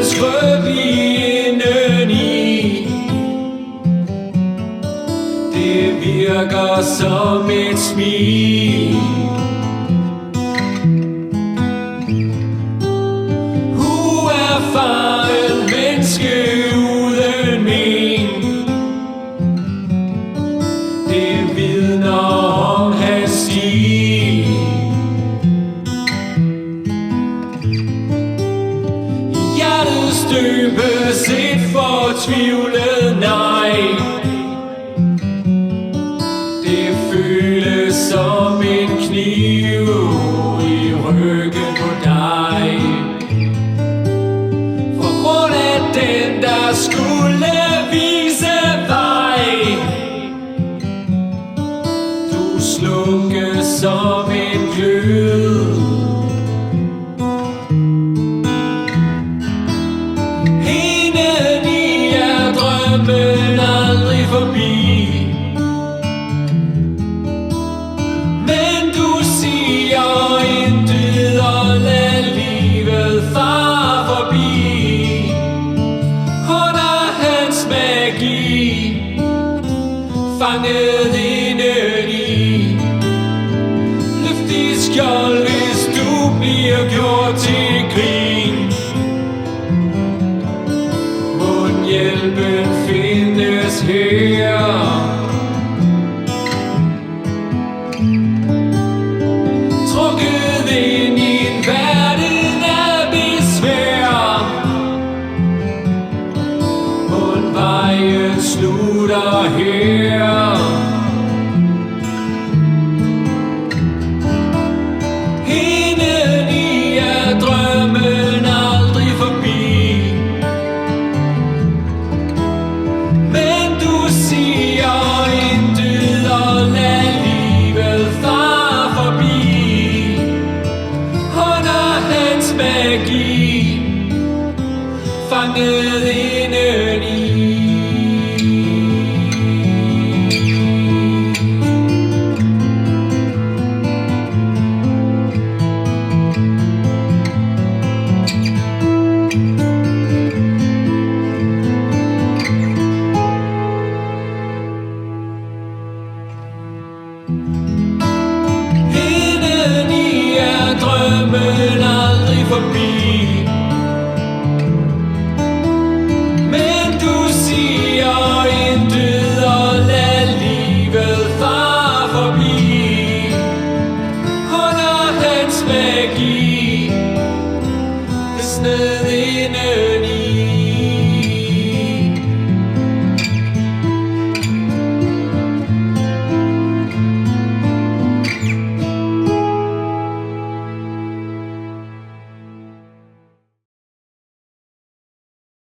skrøbelige i. Det virker som et smil. Uerfaren menneske uden men. Det vidner om hans stil. Hjertet støbes et fortvivlet nej. Det føles som en kniv i ryggen på dig. For grund af den, der skulle vise vej. Du slukkes som en glød. Indeni er drømmen aldrig forbi. Men du siger intet og lad livet fare forbi. Under hans magi, fanget indeni. Løft dit skjold, hvis du bliver gjort til grin. Hjælpen findes her. Trukket ind i en verden af besvær. Mundvejen slutter her. Indeni er drømmen aldrig forbi. Magi, fanget indeni. Indeni er drømmen aldrig forbi. Men du siger intet og lad livet fare forbi. Under hans magi,